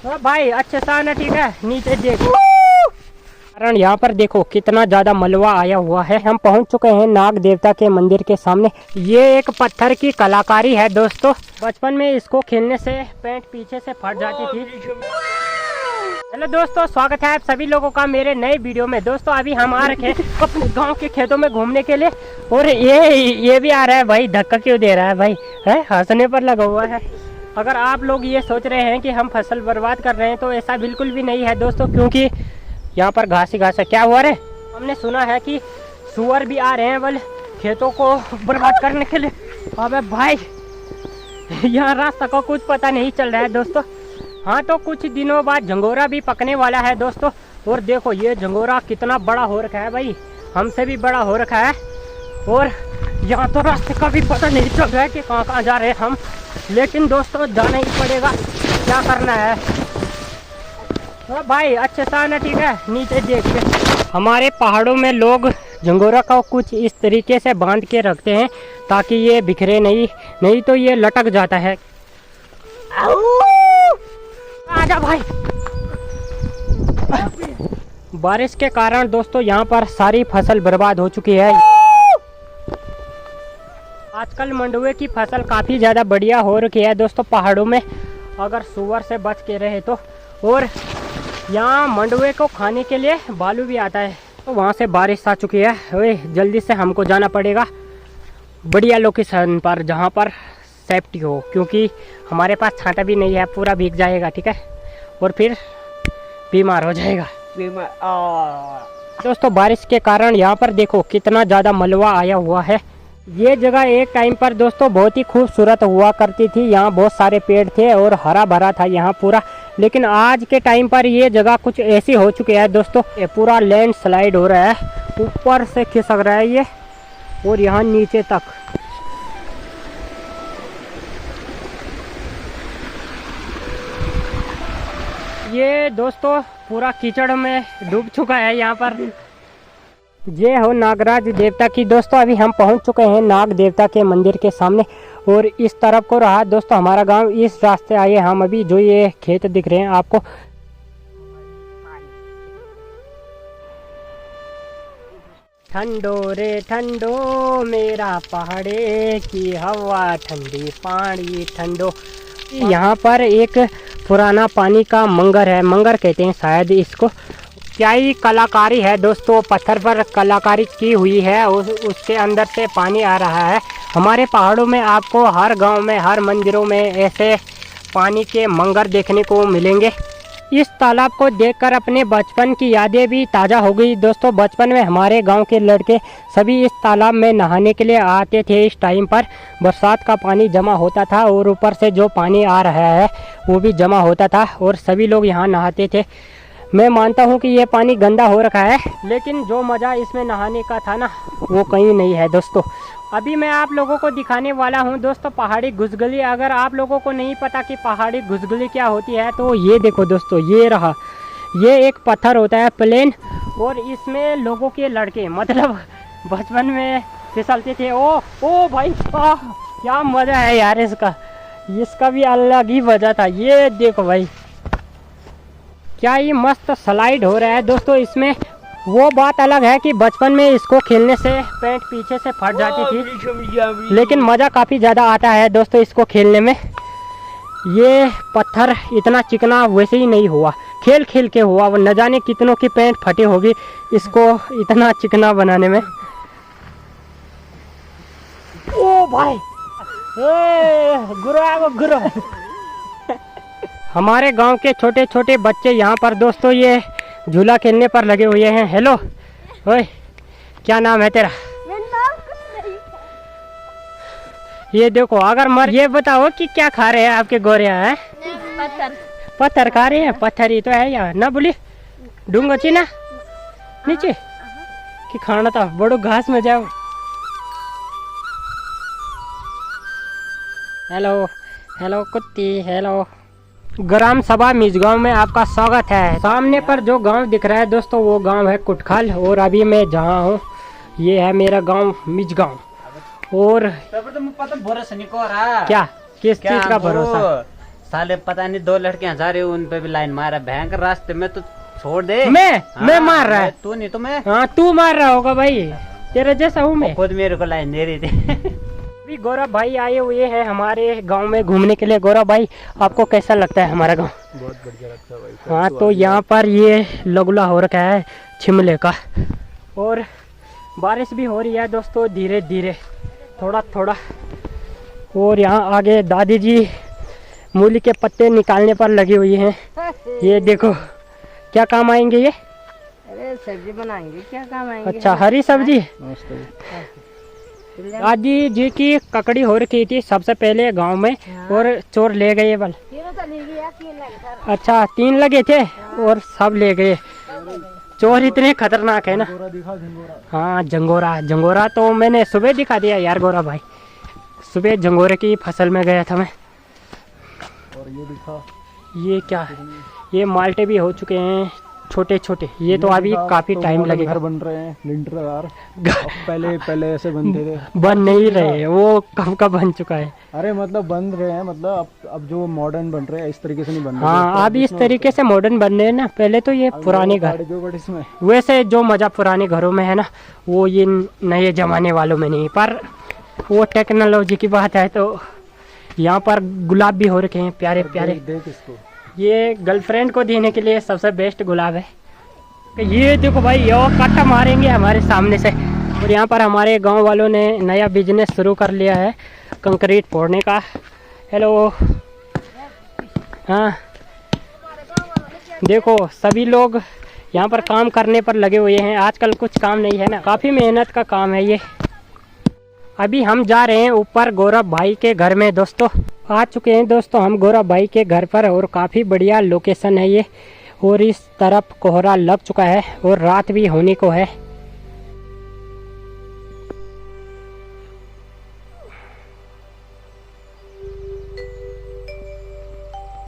भाई अच्छे से आना, ठीक है। नीचे देखो, कारण यहाँ पर देखो कितना ज्यादा मलबा आया हुआ है। हम पहुँच चुके हैं नाग देवता के मंदिर के सामने। ये एक पत्थर की कलाकारी है दोस्तों। बचपन में इसको खेलने से पैंट पीछे से फट जाती थी। हेलो दोस्तों, स्वागत है आप सभी लोगों का मेरे नए वीडियो में। दोस्तों अभी हम आ रखे हैं अपने गांव के खेतों में घूमने के लिए, और ये भी आ रहा है। भाई धक्का क्यों दे रहा है भाई, है हंसने पर लगा हुआ है। अगर आप लोग ये सोच रहे हैं कि हम फसल बर्बाद कर रहे हैं तो ऐसा बिल्कुल भी नहीं है दोस्तों, क्योंकि यहाँ पर घास ही घास है। क्या हुआ रे? हमने सुना है कि सुअर भी आ रहे हैं बल खेतों को बर्बाद करने के लिए। अबे भाई यहाँ रास्ता का कुछ पता नहीं चल रहा है दोस्तों। हाँ तो कुछ दिनों बाद झंगोरा भी पकने वाला है दोस्तों। और देखो ये झंगोरा कितना बड़ा हो रखा है भाई, हमसे भी बड़ा हो रखा है। और यहाँ तो रास्ते का भी पता नहीं चल रहा है कि कहाँ कहाँ जा रहे हैं हम, लेकिन दोस्तों जाना ही पड़ेगा, क्या करना है। तो भाई अच्छे से आना, ठीक है। नीचे देख के, हमारे पहाड़ों में लोग झंगोरा का कुछ इस तरीके से बांध के रखते हैं ताकि ये बिखरे नहीं तो ये लटक जाता है। आजा भाई। बारिश के कारण दोस्तों यहाँ पर सारी फसल बर्बाद हो चुकी है। आजकल मंडुए की फसल काफ़ी ज़्यादा बढ़िया हो रखी है दोस्तों पहाड़ों में, अगर सुअर से बच के रहे तो। और यहाँ मंडुए को खाने के लिए भालू भी आता है। तो वहाँ से बारिश आ चुकी है। ओए जल्दी से हमको जाना पड़ेगा बढ़िया लोकेशन पर जहाँ पर सेफ्टी हो, क्योंकि हमारे पास छाता भी नहीं है, पूरा भीग जाएगा, ठीक है, और फिर बीमार हो जाएगा। दोस्तों बारिश के कारण यहाँ पर देखो कितना ज़्यादा मलबा आया हुआ है। ये जगह एक टाइम पर दोस्तों बहुत ही खूबसूरत हुआ करती थी। यहाँ बहुत सारे पेड़ थे और हरा भरा था यहाँ पूरा, लेकिन आज के टाइम पर ये जगह कुछ ऐसी हो चुकी है दोस्तों, ये पूरा लैंड स्लाइड हो रहा है, ऊपर से खिसक रहा है ये, और यहाँ नीचे तक। ये दोस्तों पूरा कीचड़ में डूब चुका है यहाँ पर। जय हो नागराज देवता की। दोस्तों अभी हम पहुँच चुके हैं नाग देवता के मंदिर के सामने, और इस तरफ को रहा दोस्तों हमारा गांव। इस रास्ते आए हम अभी, जो ये खेत दिख रहे हैं आपको। ठंडो रे ठंडो मेरा पहाड़े की हवा ठंडी पानी ठंडो। यहाँ पर एक पुराना पानी का मंगर है, मंगर कहते हैं शायद इसको। क्या ही कलाकारी है दोस्तों, पत्थर पर कलाकारी की हुई है, उसके अंदर से पानी आ रहा है। हमारे पहाड़ों में आपको हर गांव में, हर मंदिरों में ऐसे पानी के मंगर देखने को मिलेंगे। इस तालाब को देखकर अपने बचपन की यादें भी ताज़ा हो गई दोस्तों। बचपन में हमारे गांव के लड़के सभी इस तालाब में नहाने के लिए आते थे। इस टाइम पर बरसात का पानी जमा होता था और ऊपर से जो पानी आ रहा है वो भी जमा होता था, और सभी लोग यहाँ नहाते थे। मैं मानता हूँ कि ये पानी गंदा हो रखा है, लेकिन जो मज़ा इसमें नहाने का था ना, वो कहीं नहीं है दोस्तों। अभी मैं आप लोगों को दिखाने वाला हूँ दोस्तों पहाड़ी घुसगली। अगर आप लोगों को नहीं पता कि पहाड़ी घुसगली क्या होती है तो ये देखो दोस्तों, ये रहा, ये एक पत्थर होता है प्लेन, और इसमें लोगों के लड़के मतलब बचपन में फिसलते थे। ओ भाई क्या मज़ा है यार इसका भी अलग ही वजह था। ये देखो भाई क्या ही मस्त स्लाइड हो रहा है दोस्तों इसमें। वो बात अलग है कि बचपन में इसको खेलने से पैंट पीछे से फट जाती थी, लेकिन मज़ा काफ़ी ज़्यादा आता है दोस्तों इसको खेलने में। ये पत्थर इतना चिकना वैसे ही नहीं हुआ, खेल खेल के हुआ। वो न जाने कितनों की पैंट फटी होगी इसको इतना चिकना बनाने में। ओ भाई गुरु हमारे गांव के छोटे छोटे बच्चे यहाँ पर दोस्तों ये झूला खेलने पर लगे हुए हैं। हेलो ओए, क्या नाम है तेरा? मेरा नाम कुछ नहीं है। ये देखो अगर ये बताओ कि क्या खा रहे हैं आपके गोरिया है? पत्थर खा रहे हैं। पत्थर ही तो है यहाँ ना, बोली डूंगो चीना नीचे कि खाना था बड़ो घास में जाओ। Hello कुत्ती, hello. ग्राम सभा मिजगांव में आपका स्वागत है। सामने पर जो गांव दिख रहा है दोस्तों वो गांव है कुटखल, और अभी मैं जहां हूं ये है मेरा गांव मिजगांव। और क्या किस चीज का भरोसा? साले पता नहीं 2 लड़कियां जा रही, उन पे भी लाइन मारा भयंकर रास्ते में, तो छोड़ दे। मैं मार रहा है? तू नहीं तो मैं। हाँ तू मार रहा होगा भाई, तेरे जैसा हूँ मैं। खुद मेरे को लाइन दे रही थी। अभी गौरव भाई आए हुए हैं हमारे गांव में घूमने के लिए। गौरव भाई आपको कैसा लगता है हमारा गांव? बहुत बढ़िया लगता है भाई। हाँ तो यहाँ पर ये लगुला हो रखा है छिमले का, और बारिश भी हो रही है दोस्तों धीरे धीरे, थोड़ा थोड़ा। और यहाँ आगे दादी जी मूली के पत्ते निकालने पर लगी हुई हैं। ये देखो क्या काम आएंगे ये? अरे सब्जी बनाएंगे, क्या काम आएंगे? अच्छा हरी सब्जी। दादी जी की ककड़ी हो रखी थी सबसे पहले गांव में, और चोर ले गए बल। अच्छा 3 लगे थे और सब ले गए। चोर इतने खतरनाक है ना। हाँ जंगोरा तो मैंने सुबह दिखा दिया यार गौरव भाई, सुबह जंगोरे की फसल में गया था मैं। और ये दिखा, ये क्या है? ये माल्टे भी हो चुके हैं छोटे छोटे, ये तो अभी काफी टाइम लगेगा। घर बन रहे हैं लिंटरदार, पहले ऐसे बनते थे। बन नहीं रहे, वो कब का बन चुका है। अरे मतलब बन रहे हैं, मतलब अब जो मॉडर्न बन रहे हैं इस तरीके से नहीं बन रहे। हाँ अब इस तरीके से मॉडर्न बन रहे हैं ना, पहले तो ये पुराने घर। इसमें वैसे जो मजा पुराने घरों में है ना, वो ये नए जमाने वालों में नहीं, पर वो टेक्नोलॉजी की बात है। तो यहाँ पर गुलाब भी हो रखे हैं प्यारे प्यारे। देख इसको, ये गर्लफ्रेंड को देने के लिए सबसे बेस्ट गुलाब है। ये देखो भाई ये काटा मारेंगे हमारे सामने से। और यहाँ पर हमारे गांव वालों ने नया बिजनेस शुरू कर लिया है कंक्रीट फोड़ने का। हेलो। हाँ देखो सभी लोग यहाँ पर काम करने पर लगे हुए हैं। आजकल कुछ काम नहीं है ना, काफ़ी मेहनत का काम है ये। अभी हम जा रहे हैं ऊपर गौरव भाई के घर में दोस्तों। आ चुके हैं दोस्तों हम गौरव भाई के घर पर, और काफ़ी बढ़िया लोकेशन है ये। और इस तरफ कोहरा लग चुका है और रात भी होने को है।